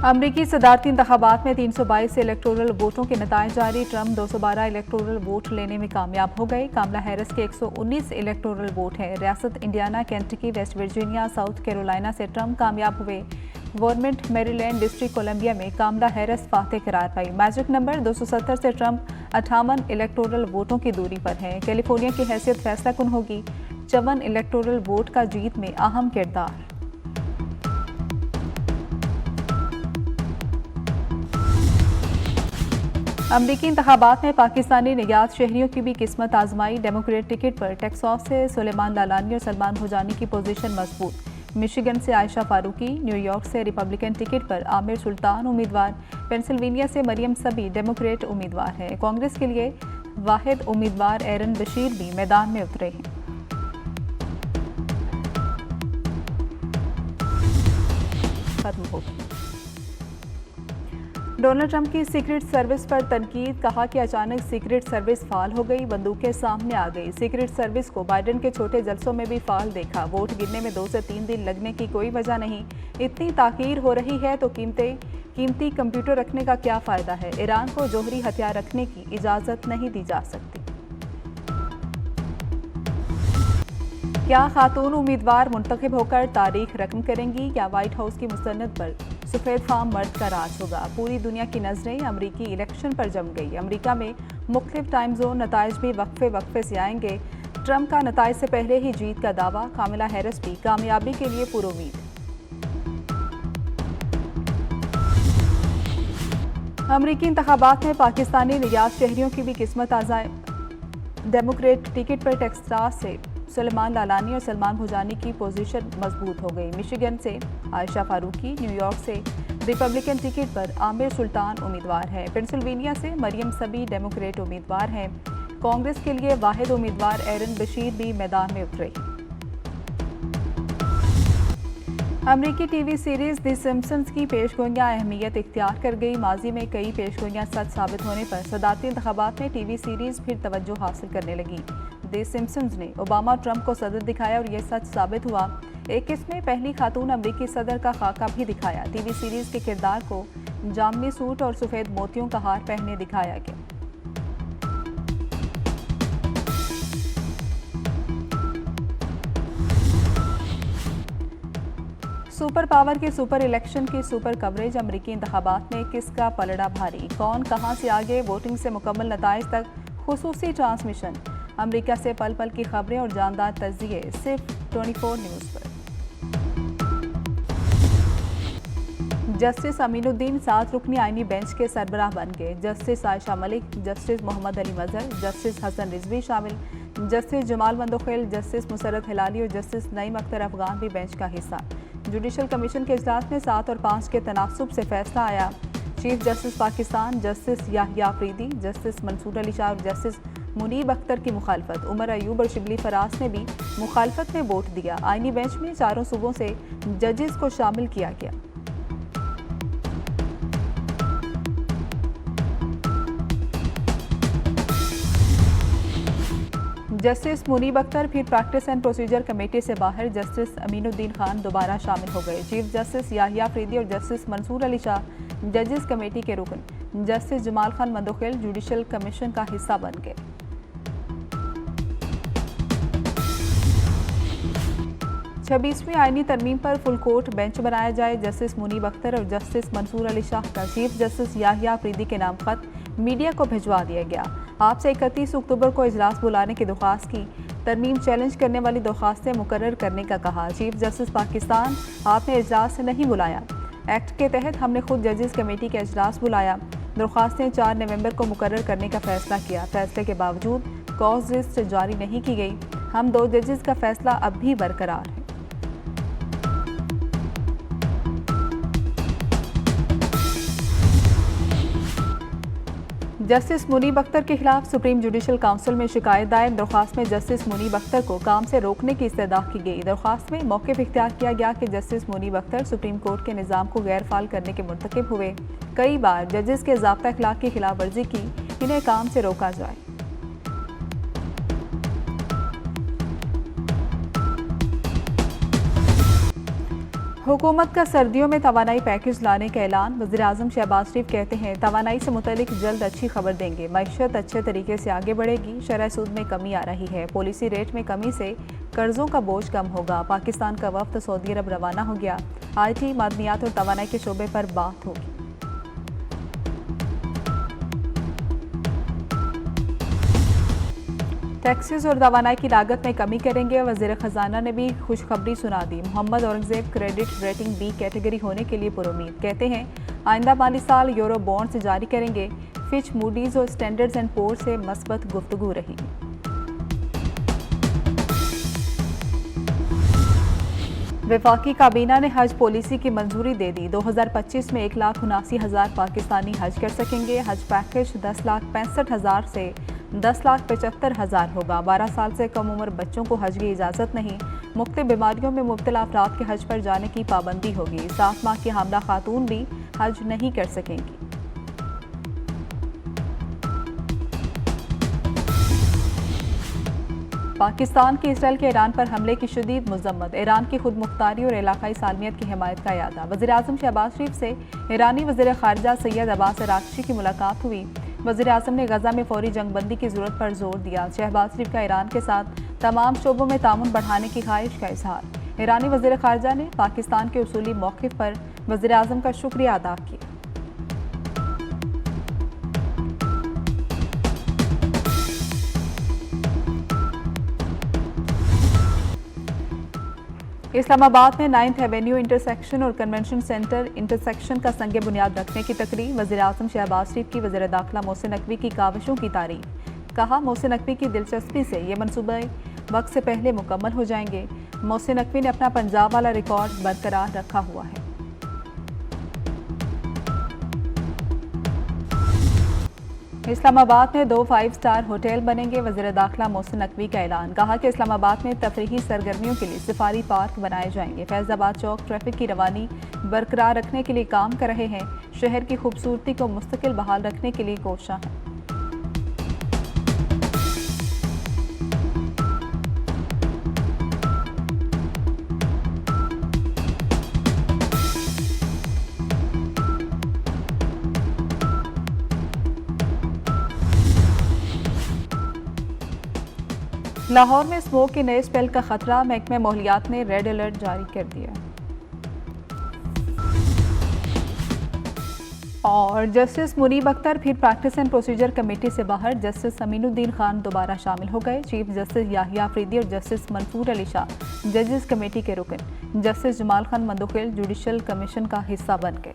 अमरीकी सदारती इंतखाबात में 322 इलेक्टोरल वोटों के नतायज जारी। ट्रंप 212 इलेक्टोरल वोट लेने में कामयाब हो गए। कामला हैरिस के 119 इलेक्टोरल वोट हैं। रियासत Indiana, Kentucky, West Virginia, south Carolina से ट्रंप कामयाब हुए। गवर्नमेंट मैरीलैंड डिस्ट्रिक्ट कोलंबिया में कामला हैरिस फातेह करार पाई। मैजिक नंबर 270 से ट्रंप 58 इलेक्टोरल वोटों की दूरी पर हैं। कैलिफोर्निया की हैसियत फैसला कुन होगी। 54 इलेक्टोरल वोट का जीत में अहम किरदार। अमरीकी इंतखाबात में पाकिस्तानी नियात शहरियों की भी किस्मत आजमाई। डेमोक्रेट टिकट पर टेक्सास से सुलेमान लालानी और सलमान भुजानी की पोजीशन मजबूत। मिशिगन से आयशा फारूकी, न्यूयॉर्क से रिपब्लिकन टिकट पर आमिर सुल्तान उम्मीदवार, पेंसिल्वेनिया से मरियम सबी डेमोक्रेट उम्मीदवार हैं। कांग्रेस के लिए वाहिद उम्मीदवार एरन बशीर भी मैदान में उतरे हैं। खत्म हो गई। डोनाल्ड ट्रंप की सीक्रेट सर्विस पर तनकीद। कहा कि अचानक सीक्रेट सर्विस फाल हो गई, बंदूकें सामने आ गई। सीक्रेट सर्विस को बाइडेन के छोटे जलसों में भी फाल देखा। वोट गिरने में 2 से 3 दिन लगने की कोई वजह नहीं। इतनी ताखीर हो रही है तो कीमती कंप्यूटर रखने का क्या फ़ायदा है। ईरान को जौहरी हथियार रखने की इजाज़त नहीं दी जा सकती। क्या खातून उम्मीदवार मुंतखब होकर तारीख रकम करेंगी या व्हाइट हाउस की मुसन्नत पर सफ़ेद फार्म मर्द का राज होगा। पूरी दुनिया की नज़रें अमरीकी इलेक्शन पर जम गई। अमरीका में मुख्तलिफ टाइम जोन नताइज भी वक्फे से आएंगे। ट्रंप का नताइज से पहले ही जीत का दावा। कामला हैरिस भी कामयाबी के लिए पुरुमीद। अमरीकी इंतखाबात में पाकिस्तानी नियात शहरियों की भी किस्मत आज़ाई। डेमोक्रेट टिकट पर टेक्सास से सुलेमान लालानी और सलमान भुजानी की पोजीशन मजबूत हो गई। मिशिगन से आयशा फारूकी, न्यूयॉर्क से रिपब्लिकन टिकट पर आमिर सुल्तान उम्मीदवार हैं। पेंसिल्वेनिया से मरियम सबी डेमोक्रेट उम्मीदवार हैं। कांग्रेस के लिए वाहिद उम्मीदवार एरन बशीर भी मैदान में उतरे। अमरीकी टीवी सीरीज द सिम्पसन्स की पेशगोइयां अहमियत इख्तियार कर गई। माजी में कई पेशगोइयां सच साबित होने पर सदारती इंतखाबात में टीवी सीरीज फिर तवज्जो हासिल करने लगी। द सिम्पसन्स ने ओबामा ट्रंप को सदर दिखाया और यह सच साबित हुआ। एक किस्म में पहली खातून अमरीकी सदर का खाका भी दिखाया। टीवी सीरीज के किरदार को जामनी सूट और सफ़ेद मोतियों का हार पहने दिखाया गया। सुपर पावर के सुपर इलेक्शन की सुपर कवरेज। अमरीकी इंतखाबात में किसका पलड़ा भारी, कौन कहां से आगे, वोटिंग से मुकम्मल नताइज तक खुसूसी ट्रांसमिशन। अमरीका से पल पल की खबरें और जानदार तज्जिए सिर्फ 24 न्यूज़ पर। जस्टिस अमीनुद्दीन 7 रुकनी आईनी बेंच के सरबराह बन गए। जस्टिस आयशा मलिक, जस्टिस मोहम्मद अली मजहर, जस्टिस हसन रिजवी शामिल। जस्टिस जमाल मंदोखेल, जस्टिस मुसरत हिलाली और जस्टिस नईम अख्तर अफगान भी बेंच का हिस्सा। जुडिशल कमीशन के इजलास में 7 और 5 के तनासुब से फैसला आया। Chief justice Pakistan justice Yahya Afridi, justice Mansoor Ali Shah और जस्टिस मुनीब अख्तर की मुखालफत। उमर अयूब और शिबली फराज ने भी मुखालफत में वोट दिया। आईनी बेंच में 4 सूबों से जजेस को शामिल किया गया। जस्टिस मुनीब अख्तर फिर प्रैक्टिस एंड प्रोसीजर कमेटी से बाहर। जस्टिस अमीनुद्दीन खान दोबारा शामिल हो गए। चीफ जस्टिस याहिया अफरीदी और जस्टिस मंसूर अली शाह जजेस कमेटी के रुकन। Justice Jamal Khan Mandokhel judicial commission का हिस्सा बन गए। 26वीं आईनी तरमीम पर फुल कोर्ट बेंच बनाया जाए। जस्टिस मुनीब अख्तर और जस्टिस मंसूर अली शाह का चीफ जस्टिस याहिया अफरीदी के नाम खत मीडिया को भिजवा दिया गया। आपसे 31 अक्टूबर को इजलास बुलाने की दरख्वास्त की। तरमीम चैलेंज करने वाली दरख्वास्तें मुकर्रर करने का कहा। चीफ जस्टिस पाकिस्तान, आपने इजलास से नहीं बुलाया। एक्ट के तहत हमने खुद जजेस कमेटी का इजलास बुलाया। दरख्वास्तें 4 नवंबर को मुकर्रर करने का फैसला किया। फैसले के बावजूद कॉज लिस्ट जारी नहीं की गई। हम 2 जजेस का फैसला अब भी बरकरार है। जस्टिस मुनीब अख्तर के खिलाफ सुप्रीम जुडिशल काउंसिल में शिकायत दायर। दरख्वास्त में जस्टिस मुनीब अख्तर को काम से रोकने की इस्तदा की गई। दरख्वास्त में मौक़िफ़ इख्तियार किया गया कि justice Munib Akhtar supreme court के निज़ाम को गैर फाल करने के मुर्तकिब हुए। कई बार जजेस के ज़ाब्ता अखलाक की खिलाफ वर्जी की, इन्हें काम से रोका जाए। हुकूमत का सर्दियों में तवानाई पैकेज लाने का ऐलान। वज़ीर-ए-आज़म शहबाज शरीफ कहते हैं तवानाई से मुतल्लिक जल्द अच्छी खबर देंगे। मईशत अच्छे तरीके से आगे बढ़ेगी। शरह सूद में कमी आ रही है। पॉलिसी रेट में कमी से कर्जों का बोझ कम होगा। पाकिस्तान का वफ्द सऊदी अरब रवाना हो गया। IT, मादनियात और तवानाई के शोबे पर बात होगी। टैक्सेस और तवानाई की लागत में कमी करेंगे। वज़ीर ख़जाना ने भी खुशखबरी सुना दी। Mohammad Aurangzeb credit rating B category होने के लिए पुरुमीद। कहते हैं आइंदा माली साल यूरो बॉन्ड्स जारी करेंगे। फिच, मूडीज़ और स्टैंडर्ड्स एंड पोर्स से मस्बत गुफ्तगू रही। वफाकी काबीना ने हज पॉलिसी की मंजूरी दे दी। 2025 में 1,79,000 पाकिस्तानी हज कर सकेंगे। हज पैकेज 10,65,000 से 10,75,000 होगा। 12 साल से कम उम्र बच्चों को हज की इजाज़त नहीं। मुख्तलिफ बीमारियों में मुब्तला अफराद के हज पर जाने की पाबंदी होगी। 7 माह की हामला खातून भी हज नहीं कर सकेंगी। पाकिस्तान की इसराइल के ईरान पर हमले की शदीद मजम्मत। ईरान की खुद मुख्तारी और इलाकाई सालमियत की हिमायत का इरादा। वज़ीर-ए-आज़म शहबाज शरीफ से ईरानी वज़ीर ख़ारिजा सैयद अब्बास अराग़ची की मुलाकात हुई। वज़ीर-ए-आज़म ने गज़ा में फौरी जंगबंदी की ज़रूरत पर जोर दिया। शहबाज शरीफ का ईरान के साथ तमाम शोबों में तामुन बढ़ाने की ख्वाहिश का इजहार। ईरानी वज़ीर ख़ारिजा ने पाकिस्तान के उसूली मौक़िफ़ पर वज़ीर-ए-आज़म का शुक्रिया अदा किया। इस्लामाबाद में 9th एवेन्यू इंटरसेक्शन और कन्वेंशन सेंटर इंटरसेक्शन का संग बुनियाद रखने की तकरीब। वज़ीर-ए-आज़म शहबाज शरीफ की वज़ीर दाखिला मोहसिन नकवी की काविशों की तारीफ। कहा मोहसिन नकवी की दिलचस्पी से ये मनसूबे वक्त से पहले मुकम्मल हो जाएंगे। मोहसिन नकवी ने अपना पंजाब वाला रिकॉर्ड बरकरार रखा हुआ है। इस्लामाबाद में 2 5 स्टार होटल बनेंगे। वज़ीर दाखिला मोहसिन नकवी का ऐलान। कहा कि इस्लामाबाद में तफरीही सरगर्मियों के लिए सफारी पार्क बनाए जाएंगे। फैज़ाबाद चौक ट्रैफिक की रवानी बरकरार रखने के लिए काम कर रहे हैं। शहर की खूबसूरती को मुस्तकिल बहाल रखने के लिए कोशिश है। लाहौर में स्मोक के नए स्पेल का खतरा। महकमे माहौलियात ने रेड अलर्ट जारी कर दिया। और जस्टिस मुनीब अख्तर फिर प्रैक्टिस एंड प्रोसीजर कमेटी से बाहर। जस्टिस अमीनुद्दीन खान दोबारा शामिल हो गए। चीफ जस्टिस याहिया अफरीदी और जस्टिस मंसूर अली शाह जजेस कमेटी के रुकन। Justice Jamal Khan Mandokhail judicial commission का हिस्सा बन गए।